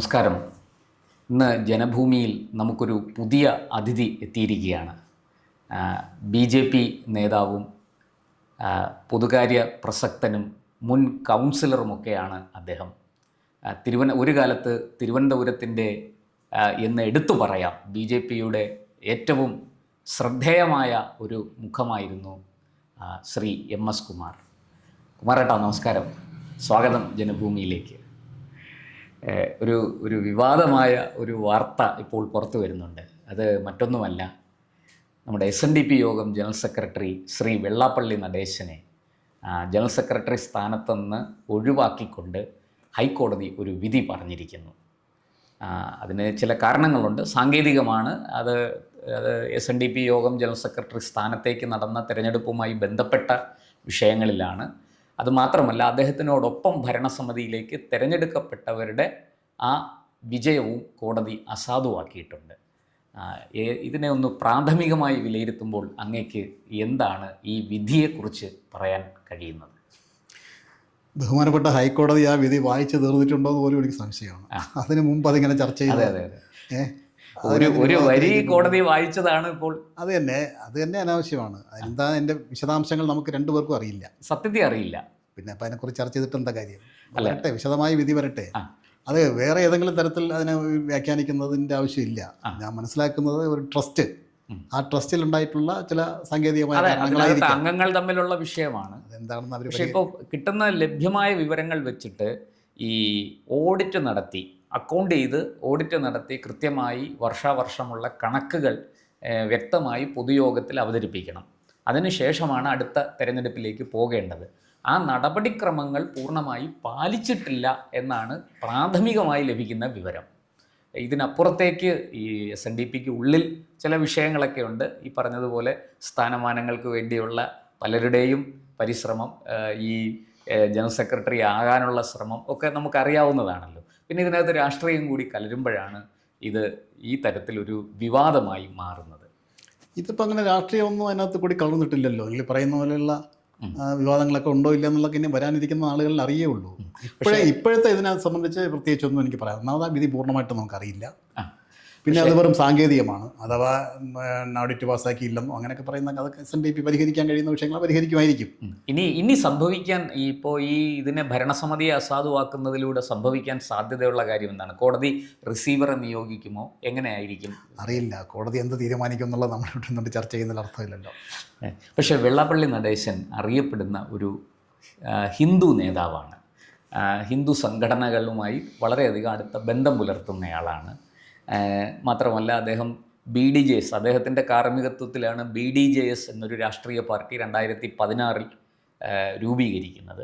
നമസ്കാരം. ഇന്ന് ജനഭൂമിയിൽ നമുക്കൊരു പുതിയ അതിഥി എത്തിയിരിക്കുകയാണ്. BJP നേതാവും പൊതുകാര്യ പ്രസക്തനും മുൻ കൗൺസിലറുമൊക്കെയാണ് അദ്ദേഹം. ഒരു കാലത്ത് തിരുവനന്തപുരത്തിൻ്റെ എന്ന് എടുത്തു പറയാം BJPയുടെ ഏറ്റവും ശ്രദ്ധേയമായ ഒരു മുഖമായിരുന്നു ശ്രീ MS കുമാർ. കുമാരേട്ടാ, നമസ്കാരം. സ്വാഗതം ജനഭൂമിയിലേക്ക്. ഒരു വിവാദമായ ഒരു വാർത്ത ഇപ്പോൾ പുറത്തു വരുന്നുണ്ട്. അത് മറ്റൊന്നുമല്ല, നമ്മുടെ SNDP യോഗം ജനറൽ സെക്രട്ടറി ശ്രീ വെള്ളാപ്പള്ളി നടേശനെ ജനറൽ സെക്രട്ടറി സ്ഥാനത്തുനിന്ന് ഒഴിവാക്കിക്കൊണ്ട് ഹൈക്കോടതി ഒരു വിധി പറഞ്ഞിരിക്കുന്നു. അതിന് ചില കാരണങ്ങളുണ്ട്, സാങ്കേതികമാണ്. അത് SNDP യോഗം ജനറൽ സെക്രട്ടറി സ്ഥാനത്തേക്ക് നടന്ന തെരഞ്ഞെടുപ്പുമായി ബന്ധപ്പെട്ട വിഷയങ്ങളിലാണ്. അതുമാത്രമല്ല, അദ്ദേഹത്തിനോടൊപ്പം ഭരണസമിതിയിലേക്ക് തിരഞ്ഞെടുക്കപ്പെട്ടവരുടെ ആ വിജയവും കോടതി അസാധുവാക്കിയിട്ടുണ്ട്. ഇതിനെ ഒന്ന് പ്രാഥമികമായി വിലയിരുത്തുമ്പോൾ അങ്ങേക്ക് എന്താണ് ഈ വിധിയെക്കുറിച്ച് പറയാൻ കഴിയുന്നത്? ബഹുമാനപ്പെട്ട ഹൈക്കോടതി ആ വിധി വായിച്ചു തീർന്നിട്ടുണ്ടോ എന്ന് പോലും എനിക്ക് സംശയമാണ്. അതിന് മുമ്പ് അതിങ്ങനെ ചർച്ച ചെയ്തത് ഒരു വരി കോടതി വായിച്ചതാണ് ഇപ്പോൾ. അത് തന്നെ അനാവശ്യമാണ്. എന്താ എൻ്റെ വിശദാംശങ്ങൾ നമുക്ക് രണ്ടുപേർക്കും അറിയില്ല, സത്യത്തെ അറിയില്ല. പിന്നെ അപ്പം അതിനെക്കുറിച്ച് ചർച്ച ചെയ്തിട്ട് എന്താ കാര്യം? വരട്ടെ, വിശദമായി വിധി വരട്ടെ. അത് വേറെ ഏതെങ്കിലും തരത്തിൽ അതിനെ വ്യാഖ്യാനിക്കുന്നതിൻ്റെ ആവശ്യമില്ല. ഞാൻ മനസ്സിലാക്കുന്നത് ഒരു ട്രസ്റ്റ്, ആ ട്രസ്റ്റിൽ ഉണ്ടായിട്ടുള്ള ചില സാങ്കേതികമായ അംഗങ്ങൾ തമ്മിലുള്ള വിഷയമാണ്. അതെന്താണെന്ന് അവർ പക്ഷേ ഇപ്പോൾ കിട്ടുന്ന ലഭ്യമായ വിവരങ്ങൾ വെച്ചിട്ട് ഈ ഓഡിറ്റ് നടത്തി, അക്കൗണ്ട് ചെയ്ത് ഓഡിറ്റ് നടത്തി കൃത്യമായി വർഷാവർഷമുള്ള കണക്കുകൾ വ്യക്തമായി പൊതുയോഗത്തിൽ അവതരിപ്പിക്കണം. അതിനുശേഷമാണ് അടുത്ത തെരഞ്ഞെടുപ്പിലേക്ക് പോകേണ്ടത്. ആ നടപടിക്രമങ്ങൾ പൂർണ്ണമായി പാലിച്ചിട്ടില്ല എന്നാണ് പ്രാഥമികമായി ലഭിക്കുന്ന വിവരം. ഇതിനപ്പുറത്തേക്ക് ഈ SNDPക്ക് ഉള്ളിൽ ചില വിഷയങ്ങളൊക്കെ ഉണ്ട്. ഈ പറഞ്ഞതുപോലെ സ്ഥാനമാനങ്ങൾക്ക് വേണ്ടിയുള്ള പലരുടെയും പരിശ്രമം, ഈ ജനറൽ സെക്രട്ടറി ആകാനുള്ള ശ്രമം ഒക്കെ നമുക്കറിയാവുന്നതാണല്ലോ. പിന്നെ ഇതിനകത്ത് രാഷ്ട്രീയം കൂടി കലരുമ്പോഴാണ് ഇത് ഈ തരത്തിലൊരു വിവാദമായി മാറുന്നത്. ഇതിപ്പോൾ അങ്ങനെ രാഷ്ട്രീയമൊന്നും അതിനകത്ത് കൂടി കലർന്നിട്ടില്ലല്ലോ. അല്ലെങ്കിൽ പറയുന്ന പോലെയുള്ള വിവാദങ്ങളൊക്കെ ഉണ്ടോ ഇല്ല എന്നുള്ളതൊക്കെ ഇനി വരാനിരിക്കുന്ന ആളുകളിൽ അറിയേ ഉള്ളൂ. ഇപ്പോഴത്തെ ഇതിനെ സംബന്ധിച്ച് പ്രത്യേകിച്ചൊന്നും എനിക്ക് പറയാം. ഒന്നാമത് ആ വിധി പൂർണ്ണമായിട്ട് നമുക്കറിയില്ല. പിന്നെ അത് വെറും സാങ്കേതികമാണ്. അഥവാ ഓഡിറ്റ് പാസ്സാക്കിയില്ലെന്നോ അങ്ങനെയൊക്കെ പറയുന്ന അതൊക്കെ SNDP പരിഹരിക്കാൻ കഴിയുന്ന വിഷയങ്ങൾ പരിഹരിക്കുമായിരിക്കും. ഇനി സംഭവിക്കാൻ ഇപ്പോൾ ഇതിനെ ഭരണസമിതിയെ അസാധുവാക്കുന്നതിലൂടെ സംഭവിക്കാൻ സാധ്യതയുള്ള കാര്യം എന്താണ്? കോടതി റിസീവറെ നിയോഗിക്കുമോ? എങ്ങനെയായിരിക്കും? അറിയില്ല. കോടതി എന്ത് തീരുമാനിക്കും എന്നുള്ളത് നമ്മളിവിടെ ചർച്ച ചെയ്യുന്നതിൽ അർത്ഥമില്ലല്ലോ. പക്ഷേ വെള്ളാപ്പള്ളി നടേശൻ അറിയപ്പെടുന്ന ഒരു ഹിന്ദു നേതാവാണ്. ഹിന്ദു സംഘടനകളുമായി വളരെയധികം അടുത്ത ബന്ധം പുലർത്തുന്നയാളാണ്. മാത്രമല്ല, അദ്ദേഹം BDJS, അദ്ദേഹത്തിൻ്റെ കാർമ്മികത്വത്തിലാണ് BDJS എന്നൊരു രാഷ്ട്രീയ പാർട്ടി 2016 രൂപീകരിക്കുന്നത്.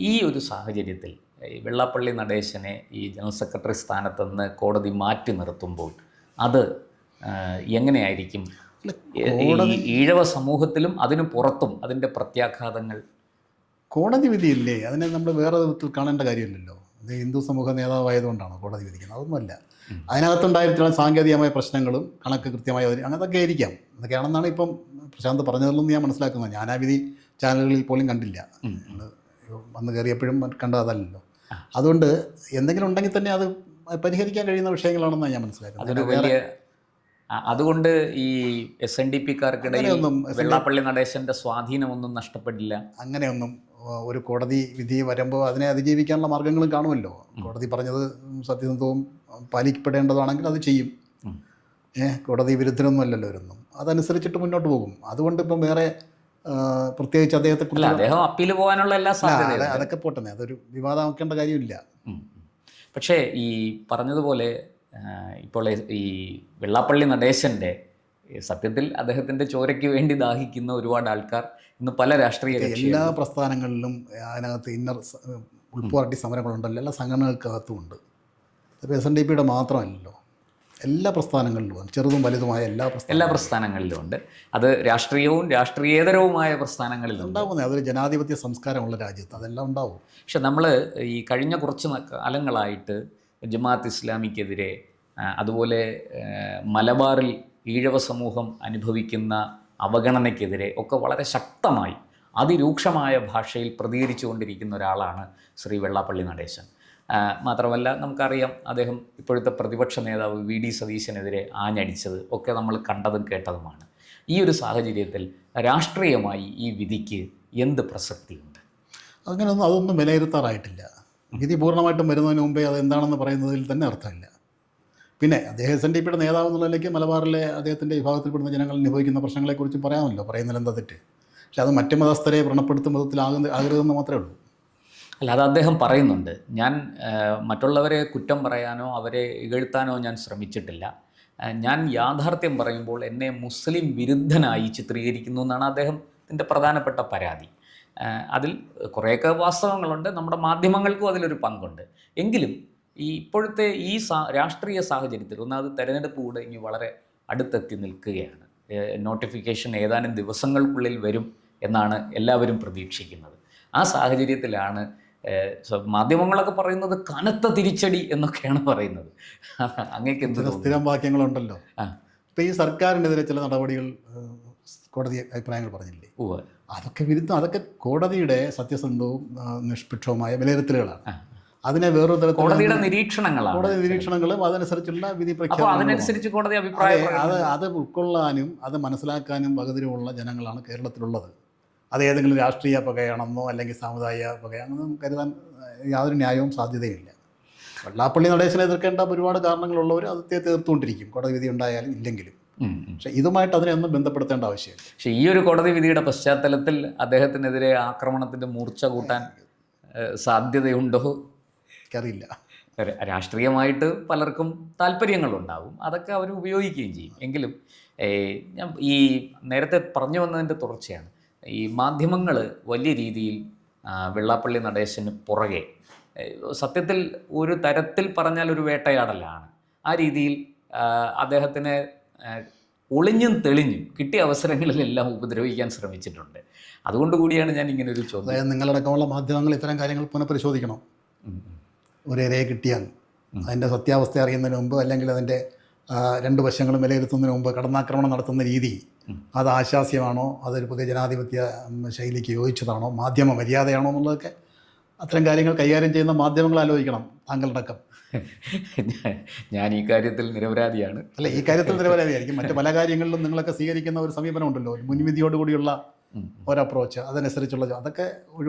ഈ ഒരു സാഹചര്യത്തിൽ വെള്ളാപ്പള്ളി നടേശനെ ഈ ജനറൽ സെക്രട്ടറി സ്ഥാനത്തുനിന്ന് കോടതി മാറ്റി നിർത്തുമ്പോൾ അത് എങ്ങനെയായിരിക്കും ഈഴവ സമൂഹത്തിലും അതിനു പുറത്തും അതിൻ്റെ പ്രത്യാഘാതങ്ങൾ? കോടതി വിധിയില്ലേ, അതിനെ നമ്മൾ വേറെ വിധത്തിൽ കാണേണ്ട കാര്യമില്ലല്ലോ. ഇത് ഹിന്ദു സമൂഹ നേതാവായതുകൊണ്ടാണ് കോടതി വിധിക്കുന്നത്, അതൊന്നുമല്ല. അതിനകത്തുണ്ടായിട്ടുള്ള സാങ്കേതികമായ പ്രശ്നങ്ങളും കണക്ക് കൃത്യമായി അങ്ങനത്തൊക്കെ ആയിരിക്കാം. അതൊക്കെയാണെന്നാണ് ഇപ്പം പ്രശാന്ത് പറഞ്ഞതിലൊന്നും ഞാൻ മനസ്സിലാക്കുന്നത്. ഞാൻ ആ വിധി ചാനലുകളിൽ പോലും കണ്ടില്ല. വന്ന് കയറിയപ്പോഴും കണ്ടതല്ലോ. അതുകൊണ്ട് എന്തെങ്കിലും ഉണ്ടെങ്കിൽ തന്നെ അത് പരിഹരിക്കാൻ കഴിയുന്ന വിഷയങ്ങളാണെന്നാണ് ഞാൻ മനസ്സിലാക്കുന്നത്. അതുകൊണ്ട് ഈ SNDPക്കാർക്കിടയിൽ വെള്ളാപ്പള്ളി നടേശൻ്റെ സ്വാധീനമൊന്നും നഷ്ടപ്പെടില്ല. അങ്ങനെയൊന്നും ഒരു കോടതി വിധി വരുമ്പോൾ അതിനെ അതിജീവിക്കാനുള്ള മാർഗ്ഗങ്ങളും കാണുമല്ലോ. കോടതി പറഞ്ഞത് സത്യസന്ധവും പാലിക്കപ്പെടേണ്ടതാണെങ്കിൽ അത് ചെയ്യും. കോടതി വിരുദ്ധനൊന്നും അല്ലല്ലോ ഇവരൊന്നും. അതനുസരിച്ചിട്ട് മുന്നോട്ട് പോകും. അതുകൊണ്ട് ഇപ്പം വേറെ പ്രത്യേകിച്ച് അദ്ദേഹത്തെക്കുറിച്ച് അദ്ദേഹം അപ്പീൽ പോകാനുള്ള എല്ലാ സാധ്യതയും അതൊക്കെ പോട്ടെ, അതൊരു വിവാദമാക്കേണ്ട കാര്യമില്ല. പക്ഷേ ഈ പറഞ്ഞതുപോലെ ഇപ്പോൾ ഈ വെള്ളാപ്പള്ളി നടേശൻ്റെ സത്യത്തിൽ അദ്ദേഹത്തിൻ്റെ ചോരയ്ക്ക് വേണ്ടി ദാഹിക്കുന്ന ഒരുപാട് ആൾക്കാർ ഇന്ന് പല രാഷ്ട്രീയ എല്ലാ പ്രസ്ഥാനങ്ങളിലും അതിനകത്ത് ഉൾപാർട്ടി സമരങ്ങളുണ്ടല്ലോ, എല്ലാ സംഘടനകൾക്കകത്തുമുണ്ട്. ഇപ്പോൾ SNDPയുടെ മാത്രമല്ലല്ലോ, എല്ലാ പ്രസ്ഥാനങ്ങളിലും ചെറുതും വലുതുമായ എല്ലാ പ്രസ്ഥാനങ്ങളിലും ഉണ്ട്. അത് രാഷ്ട്രീയവും രാഷ്ട്രീയേതരവുമായ പ്രസ്ഥാനങ്ങളിലും ഉണ്ടാകുന്നത്. അതൊരു ജനാധിപത്യ സംസ്കാരമുള്ള രാജ്യത്ത് അതെല്ലാം ഉണ്ടാവും. പക്ഷെ നമ്മൾ ഈ കഴിഞ്ഞ കുറച്ച് കാലങ്ങളായിട്ട് ജമാഅത്ത് ഇസ്ലാമിക്കെതിരെ, അതുപോലെ മലബാറിൽ ഈഴവ സമൂഹം അനുഭവിക്കുന്ന അവഗണനയ്ക്കെതിരെ ഒക്കെ വളരെ ശക്തമായി അതിരൂക്ഷമായ ഭാഷയിൽ പ്രതികരിച്ചു കൊണ്ടിരിക്കുന്ന ഒരാളാണ് ശ്രീ വെള്ളാപ്പള്ളി നടേശൻ. മാത്രമല്ല നമുക്കറിയാം അദ്ദേഹം ഇപ്പോഴത്തെ പ്രതിപക്ഷ നേതാവ് വി ഡി സതീശനെതിരെ ആഞ്ഞടിച്ചത് ഒക്കെ നമ്മൾ കണ്ടതും കേട്ടതുമാണ്. ഈ ഒരു സാഹചര്യത്തിൽ രാഷ്ട്രീയമായി ഈ വിധിക്ക് എന്ത് പ്രസക്തിയുണ്ട്? അതൊന്നും വിലയിരുത്താറായിട്ടില്ല. വിധി പൂർണ്ണമായിട്ടും വരുന്നതിന് മുമ്പേ അത് എന്താണെന്ന് പറയുന്നതിൽ തന്നെ അർത്ഥമില്ല. പിന്നെ അദ്ദേഹം SNDP നേതാവ് എന്നുള്ള നിലയ്ക്ക് മലബാറിലെ അദ്ദേഹത്തിൻ്റെ വിഭാഗത്തിൽപ്പെടുന്ന ജനങ്ങൾ അനുഭവിക്കുന്ന പ്രശ്നങ്ങളെക്കുറിച്ച് പറയാമല്ലോ, പറയുന്നതിൽ എന്താ തെറ്റ്? പക്ഷെ അത് മറ്റ് മതസ്ഥരെ വ്രണപ്പെടുത്തും മതത്തിലാകരുതെന്ന് മാത്രമേ ഉള്ളൂ. അല്ല, അത് അദ്ദേഹം പറയുന്നുണ്ട്. ഞാൻ മറ്റുള്ളവരെ കുറ്റം പറയാനോ അവരെ ഇകഴ്ത്താനോ ഞാൻ ശ്രമിച്ചിട്ടില്ല. ഞാൻ യാഥാർത്ഥ്യം പറയുമ്പോൾ എന്നെ മുസ്ലിം വിരുദ്ധനായി ചിത്രീകരിക്കുന്നു എന്നാണ് അദ്ദേഹത്തിൻ്റെ പ്രധാനപ്പെട്ട പരാതി. അതിൽ കുറേയൊക്കെ വാസ്തവങ്ങളുണ്ട്, നമ്മുടെ മാധ്യമങ്ങൾക്കും അതിലൊരു പങ്കുണ്ട്. എങ്കിലും ഈ ഇപ്പോഴത്തെ ഈ രാഷ്ട്രീയ സാഹചര്യത്തിൽ ഒന്നാമത് തെരഞ്ഞെടുപ്പ് കൂടെ ഇനി വളരെ അടുത്തെത്തി നിൽക്കുകയാണ്. നോട്ടിഫിക്കേഷൻ ഏതാനും ദിവസങ്ങൾക്കുള്ളിൽ വരും എന്നാണ് എല്ലാവരും പ്രതീക്ഷിക്കുന്നത്. ആ സാഹചര്യത്തിലാണ് മാധ്യമങ്ങളൊക്കെ പറയുന്നത് കനത്ത തിരിച്ചടി എന്നൊക്കെയാണ് പറയുന്നത്. അങ്ങേക്ക് എന്ത് സ്ഥിരം വാക്യങ്ങളുണ്ടല്ലോ. ഇപ്പോൾ ഈ സർക്കാരിനെതിരെ ചില നടപടികൾ കോടതി അഭിപ്രായങ്ങൾ പറഞ്ഞില്ലേ, അതൊക്കെ കോടതിയുടെ സത്യസന്ധവും നിഷ്പക്ഷവുമായ വിലയിരുത്തലുകളാണ്. അതിനെ വേറൊരു തരത്തിൽ കോടതിയുടെ നിരീക്ഷണങ്ങളാണ്, കോടതി നിരീക്ഷണങ്ങളും അതനുസരിച്ചുള്ള വിധി അതനുസരിച്ച് കോടതി അഭിപ്രായം അത് ഉൾക്കൊള്ളാനും അത് മനസ്സിലാക്കാനും വകതിരിവുള്ള ജനങ്ങളാണ് കേരളത്തിലുള്ളത്. അത് ഏതെങ്കിലും രാഷ്ട്രീയ പകയാണെന്നോ അല്ലെങ്കിൽ സാമുദായിക പകയാണെന്നോ കരുതാൻ യാതൊരു ന്യായവും സാധ്യതയില്ല. വെള്ളാപ്പള്ളി നടേശനെ എതിർക്കേണ്ട ഒരുപാട് കാരണങ്ങളുള്ളവർ അതത്തെ തീർത്തുകൊണ്ടിരിക്കും, കോടതി വിധി ഉണ്ടായാലും ഇല്ലെങ്കിലും. പക്ഷേ ഇതുമായിട്ട് അതിനെയൊന്നും ബന്ധപ്പെടുത്തേണ്ട ആവശ്യമില്ല. പക്ഷേ ഈ ഒരു കോടതി വിധിയുടെ പശ്ചാത്തലത്തിൽ അദ്ദേഹത്തിനെതിരെ ആക്രമണത്തിൻ്റെ മൂർച്ച കൂട്ടാൻ സാധ്യതയുണ്ടോ? എനിക്കറിയില്ല. രാഷ്ട്രീയമായിട്ട് പലർക്കും താല്പര്യങ്ങളുണ്ടാവും, അതൊക്കെ അവർ ഉപയോഗിക്കുകയും ചെയ്യും. എങ്കിലും ഞാൻ ഈ നേരത്തെ പറഞ്ഞു വന്നതിൻ്റെ തുടർച്ചയാണ്. ഈ മാധ്യമങ്ങൾ വലിയ രീതിയിൽ വെള്ളാപ്പള്ളി നടേശന് പുറകെ, സത്യത്തിൽ ഒരു തരത്തിൽ പറഞ്ഞാൽ ഒരു വേട്ടയാടലാണ്. ആ രീതിയിൽ അദ്ദേഹത്തിനെ ഒളിഞ്ഞും തെളിഞ്ഞും കിട്ടിയ അവസരങ്ങളിലെല്ലാം ഉപദ്രവിക്കാൻ ശ്രമിച്ചിട്ടുണ്ട്. അതുകൊണ്ട് കൂടിയാണ് ഞാൻ ഇങ്ങനെ ഒരു ചോദ്യം. അതായത് നിങ്ങളടക്കമുള്ള മാധ്യമങ്ങൾ ഇത്തരം കാര്യങ്ങൾ പുനഃപരിശോധിക്കണം. ഒരു ഇരയെ കിട്ടിയാൽ അതിൻ്റെ സത്യാവസ്ഥ അറിയുന്നതിന് മുമ്പ് അല്ലെങ്കിൽ അതിൻ്റെ രണ്ട് വശങ്ങളും വിലയിരുത്തുന്നതിന് മുമ്പ് കടന്നാക്രമണം നടത്തുന്ന രീതി അത് ആശാസ്യമാണോ, അതൊരു പുതിയ ജനാധിപത്യ ശൈലിക്ക് യോജിച്ചതാണോ, മാധ്യമ മര്യാദയാണോ എന്നുള്ളതൊക്കെ അത്തരം കാര്യങ്ങൾ കൈകാര്യം ചെയ്യുന്ന മാധ്യമങ്ങൾ ആലോചിക്കണം, താങ്കളടക്കം. ഞാൻ ഈ കാര്യത്തിൽ നിരപരാധിയാണ്. അല്ല, ഈ കാര്യത്തിൽ നിരപരാധിയായിരിക്കും. മറ്റ് പല കാര്യങ്ങളിലും നിങ്ങളൊക്കെ സ്വീകരിക്കുന്ന ഒരു സമീപനം ഉണ്ടല്ലോ, മുൻവിധിയോടുകൂടിയുള്ള ഒരു അപ്രോച്ച്, അതനുസരിച്ചുള്ള അതൊക്കെ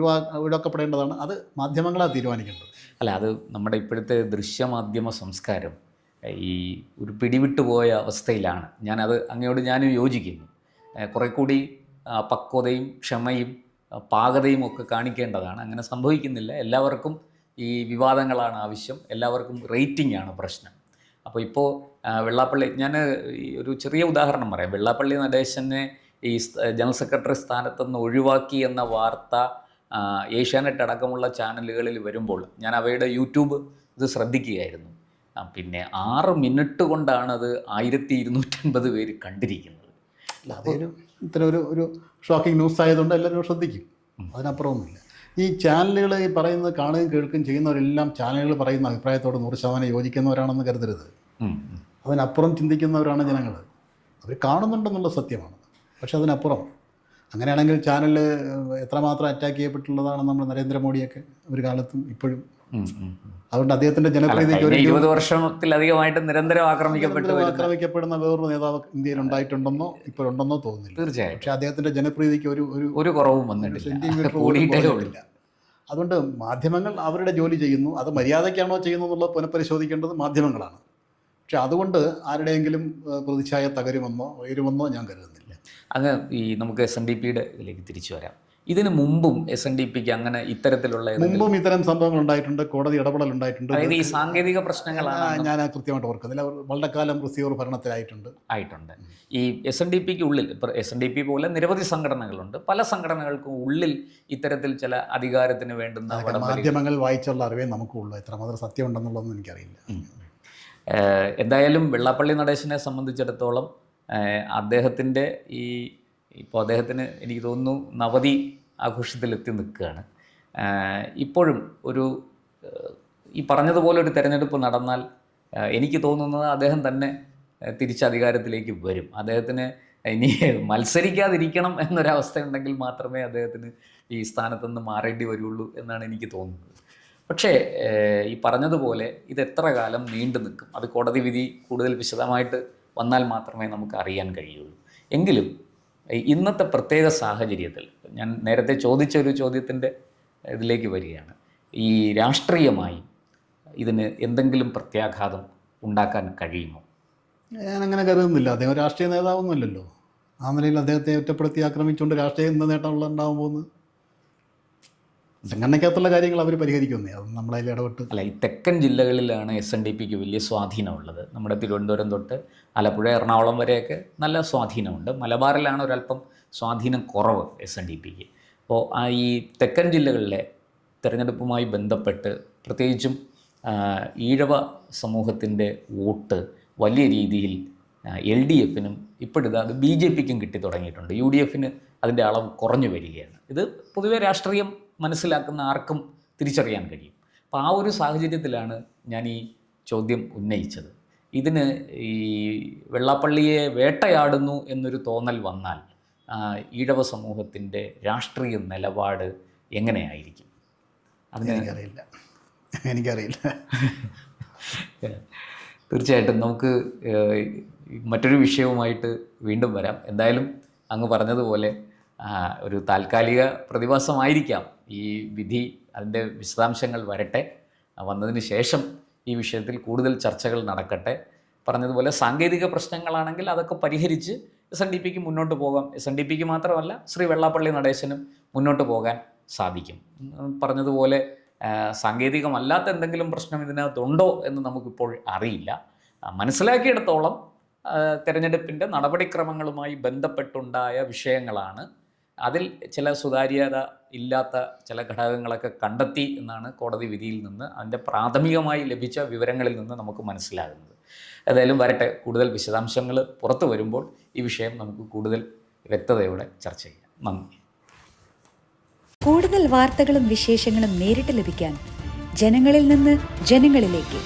ഒഴിവാക്കപ്പെടേണ്ടതാണ്. അത് മാധ്യമങ്ങളാണ് തീരുമാനിക്കേണ്ടത്. അല്ല, അത് നമ്മുടെ ഇപ്പോഴത്തെ ദൃശ്യമാധ്യമ സംസ്കാരം ഈ ഒരു പിടിവിട്ടുപോയ അവസ്ഥയിലാണ്. ഞാനത് അങ്ങയോട് ഞാനും യോജിക്കുന്നു. കുറെ കൂടി പക്വതയും ക്ഷമയും പാകതയും ഒക്കെ കാണിക്കേണ്ടതാണ്. അങ്ങനെ സംഭവിക്കുന്നില്ല. എല്ലാവർക്കും ഈ വിവാദങ്ങളാണ് ആവശ്യം, എല്ലാവർക്കും റേറ്റിംഗ് ആണ് പ്രശ്നം. അപ്പോൾ ഇപ്പോൾ വെള്ളാപ്പള്ളി, ഞാൻ ഒരു ചെറിയ ഉദാഹരണം പറയാം. വെള്ളാപ്പള്ളി നടേശനെ ഈ ജനറൽ സെക്രട്ടറി സ്ഥാനത്തുനിന്ന് ഒഴിവാക്കി എന്ന വാർത്ത ഏഷ്യാനെറ്റ് അടക്കമുള്ള ചാനലുകളിൽ വരുമ്പോൾ ഞാൻ അവയുടെ യൂട്യൂബ് ഇത് ശ്രദ്ധിക്കുകയായിരുന്നു. പിന്നെ 6 മിനിറ്റ് കൊണ്ടാണത് 1250 പേര് കണ്ടിരിക്കുന്നത്. അതൊരു ഇത്തരം ഒരു ഷോക്കിംഗ് ന്യൂസ് ആയതുകൊണ്ട് എല്ലാവരും ശ്രദ്ധിക്കും, അതിനപ്പുറമൊന്നുമില്ല. ഈ ചാനലുകൾ ഈ പറയുന്നത് കാണുകയും കേൾക്കുകയും ചെയ്യുന്നവരെല്ലാം ചാനലുകൾ പറയുന്ന അഭിപ്രായത്തോട് 100% യോജിക്കുന്നവരാണെന്ന് കരുതരുത്. അതിനപ്പുറം ചിന്തിക്കുന്നവരാണ് ജനങ്ങൾ. അവർ കാണുന്നുണ്ടെന്നുള്ള സത്യമാണ്, പക്ഷെ അതിനപ്പുറം. അങ്ങനെയാണെങ്കിൽ ചാനൽ എത്രമാത്രം അറ്റാക്ക് ചെയ്യപ്പെട്ടുള്ളതാണ് നമ്മൾ നരേന്ദ്രമോദിയൊക്കെ ഒരു കാലത്തും ഇപ്പോഴും. അതുകൊണ്ട് അദ്ദേഹത്തിൻ്റെ ജനപ്രീതിക്ക് 20 വർഷത്തിലധികമായിട്ട് നിരന്തരം ആക്രമിക്കപ്പെടുന്ന വേറൊരു നേതാവ് ഇന്ത്യയിൽ ഉണ്ടായിട്ടുണ്ടെന്നോ ഇപ്പോഴുണ്ടെന്നോ തോന്നുന്നില്ല. തീർച്ചയായും. പക്ഷേ അദ്ദേഹത്തിൻ്റെ ജനപ്രീതിക്ക് ഒരു കുറവും വന്നിട്ടില്ല. സെൻറ്റിമീറ്റർ. അതുകൊണ്ട് മാധ്യമങ്ങൾ അവരുടെ ജോലി ചെയ്യുന്നു. അത് മര്യാദയ്ക്കാണോ ചെയ്യുന്നത് എന്നുള്ളത് പുനഃപരിശോധിക്കേണ്ടത് മാധ്യമങ്ങളാണ്. പക്ഷെ അതുകൊണ്ട് ആരുടെയെങ്കിലും പ്രതിച്ഛായ തകരുമെന്നോ ഉയരുമെന്നോ ഞാൻ കരുതുന്നില്ല. അങ്ങ് നമുക്ക് SNDPയുടെ ഇതിലേക്ക് തിരിച്ചു വരാം. ഇതിന് മുമ്പും SNDPക്ക് അങ്ങനെ ഇത്തരത്തിലുള്ള മുമ്പും ഇത്തരം സംഭവങ്ങൾ ഉണ്ടായിട്ടുണ്ട്, കോടതി ഇടപെടൽ ഉണ്ടായിട്ടുണ്ട്. അതായത് ഈ സാങ്കേതിക പ്രശ്നങ്ങളാണ് ഞാൻ കൃത്യമായിട്ട് ഓർക്കുന്നില്ല. വളരെ കാലം റിസീവർ ഭരണത്തിലായിട്ടുണ്ട്. ഈ SNDPക്ക് ഉള്ളിൽ, ഇപ്പോൾ SNDP പോലെ നിരവധി സംഘടനകളുണ്ട്. പല സംഘടനകൾക്കും ഉള്ളിൽ ഇത്തരത്തിൽ ചില അധികാരത്തിന് വേണ്ടുന്ന മാധ്യമങ്ങൾ വായിച്ചുള്ള അറിവേ നമുക്കുള്ളൂ. എത്രമാത്രം സത്യം ഉണ്ടെന്നുള്ളതൊന്നും എനിക്കറിയില്ല. എന്തായാലും വെള്ളാപ്പള്ളി നടേശനെ സംബന്ധിച്ചിടത്തോളം അദ്ദേഹത്തിൻ്റെ ഇപ്പോൾ അദ്ദേഹത്തിന് എനിക്ക് തോന്നുന്നു നവതി ആഘോഷത്തിലെത്തി നിൽക്കുകയാണ്. ഇപ്പോഴും ഈ പറഞ്ഞതുപോലെ ഒരു തെരഞ്ഞെടുപ്പ് നടന്നാൽ എനിക്ക് തോന്നുന്നത് അദ്ദേഹം തന്നെ തിരിച്ചധികാരത്തിലേക്ക് വരും. അദ്ദേഹത്തിന് ഇനി മത്സരിക്കാതിരിക്കണം എന്നൊരവസ്ഥ ഉണ്ടെങ്കിൽ മാത്രമേ അദ്ദേഹത്തിന് ഈ സ്ഥാനത്തുനിന്ന് മാറേണ്ടി വരുള്ളൂ എന്നാണ് എനിക്ക് തോന്നുന്നത്. പക്ഷേ ഈ പറഞ്ഞതുപോലെ ഇത് എത്ര കാലം നീണ്ടു നിൽക്കും, അത് കോടതി വിധി കൂടുതൽ വിശദമായിട്ട് വന്നാൽ മാത്രമേ നമുക്ക് അറിയാൻ കഴിയുള്ളൂ. എങ്കിലും ഇന്നത്തെ പ്രത്യേക സാഹചര്യത്തിൽ ഞാൻ നേരത്തെ ചോദിച്ച ഒരു ചോദ്യത്തിൻ്റെ ഇതിലേക്ക് വരികയാണ്. ഈ രാഷ്ട്രീയമായി ഇതിന് എന്തെങ്കിലും പ്രത്യാഘാതം ഉണ്ടാക്കാൻ കഴിയുമോ? ഞാനങ്ങനെ കരുതുന്നില്ല. അദ്ദേഹം രാഷ്ട്രീയ നേതാവൊന്നുമല്ലല്ലോ. ആ നിലയിൽ അദ്ദേഹത്തെ ഒറ്റപ്പെടുത്തി ആക്രമിച്ചുകൊണ്ട് രാഷ്ട്രീയം എന്ത് നേട്ടമുള്ള ഉണ്ടാകാൻ പോകുന്നത്? സംഘടനയ്ക്കകത്തുള്ള കാര്യങ്ങൾ അവർ പരിഹരിക്കുന്നേ, അത് നമ്മളതിൽ ഇടപെട്ട്. അല്ല, ഈ തെക്കൻ ജില്ലകളിലാണ് SNDPക്ക് വലിയ സ്വാധീനമുള്ളത്. നമ്മുടെ തിരുവനന്തപുരം തൊട്ട് ആലപ്പുഴ, എറണാകുളം വരെയൊക്കെ നല്ല സ്വാധീനമുണ്ട്. മലബാറിലാണ് ഒരല്പം സ്വാധീനം കുറവ് SNDPക്ക്. അപ്പോൾ ഈ തെക്കൻ ജില്ലകളിലെ തെരഞ്ഞെടുപ്പുമായി ബന്ധപ്പെട്ട് പ്രത്യേകിച്ചും ഈഴവ സമൂഹത്തിൻ്റെ വോട്ട് വലിയ രീതിയിൽ LDFനും ഇപ്പോഴിത് BJPക്കും കിട്ടി തുടങ്ങിയിട്ടുണ്ട്. UDFന് അതിൻ്റെ അളവ് കുറഞ്ഞു വരികയാണ്. ഇത് പൊതുവെ രാഷ്ട്രീയം മനസ്സിലാക്കുന്ന ആർക്കും തിരിച്ചറിയാൻ കഴിയും. അപ്പോൾ ആ ഒരു സാഹചര്യത്തിലാണ് ഞാൻ ഈ ചോദ്യം ഉന്നയിച്ചത്. ഇതിന് ഈ വെള്ളാപ്പള്ളിയെ വേട്ടയാടുന്നു എന്നൊരു തോന്നൽ വന്നാൽ ഈഴവ സമൂഹത്തിൻ്റെ രാഷ്ട്രീയ നിലപാട് എങ്ങനെയായിരിക്കും? എനിക്കറിയില്ല. തീർച്ചയായിട്ടും നമുക്ക് മറ്റൊരു വിഷയവുമായിട്ട് വീണ്ടും വരാം. എന്തായാലും അങ്ങ് പറഞ്ഞതുപോലെ ഒരു താൽക്കാലിക പ്രതിഭാസമായിരിക്കാം ഈ വിധി. അതിൻ്റെ വിശദാംശങ്ങൾ വരട്ടെ, വന്നതിന് ശേഷം ഈ വിഷയത്തിൽ കൂടുതൽ ചർച്ചകൾ നടക്കട്ടെ. പറഞ്ഞതുപോലെ സാങ്കേതിക പ്രശ്നങ്ങളാണെങ്കിൽ അതൊക്കെ പരിഹരിച്ച് SNDPക്ക് മുന്നോട്ട് പോകാം. SNDPക്ക് മാത്രമല്ല, ശ്രീ വെള്ളാപ്പള്ളി നടേശനും മുന്നോട്ട് പോകാൻ സാധിക്കും. പറഞ്ഞതുപോലെ സാങ്കേതികമല്ലാത്ത എന്തെങ്കിലും പ്രശ്നം ഇതിനകത്തുണ്ടോ എന്ന് നമുക്കിപ്പോൾ അറിയില്ല. മനസ്സിലാക്കിയിടത്തോളം തെരഞ്ഞെടുപ്പിൻ്റെ നടപടിക്രമങ്ങളുമായി ബന്ധപ്പെട്ടുണ്ടായ വിഷയങ്ങളാണ്. അതിൽ ചില സുതാര്യത ഇല്ലാത്ത ചില ഘടകങ്ങളൊക്കെ കണ്ടെത്തി എന്നാണ് കോടതി വിധിയിൽ നിന്ന്, അതിൻ്റെ പ്രാഥമികമായി ലഭിച്ച വിവരങ്ങളിൽ നിന്ന് നമുക്ക് മനസ്സിലാകുന്നത്. ഏതായാലും വരട്ടെ, കൂടുതൽ വിശദാംശങ്ങൾ പുറത്തു വരുമ്പോൾ ഈ വിഷയം നമുക്ക് കൂടുതൽ വ്യക്തതയോടെ ചർച്ച ചെയ്യാം. നന്ദി. കൂടുതൽ വാർത്തകളും വിശേഷങ്ങളും നേരിട്ട് ലഭിക്കാൻ ജനങ്ങളിൽ നിന്ന് ജനങ്ങളിലേക്ക്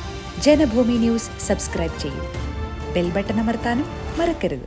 ജനഭൂമി ന്യൂസ് സബ്സ്ക്രൈബ് ചെയ്യൂ. ബെൽ ബട്ടൺ അമർത്താനും മറക്കരുത്.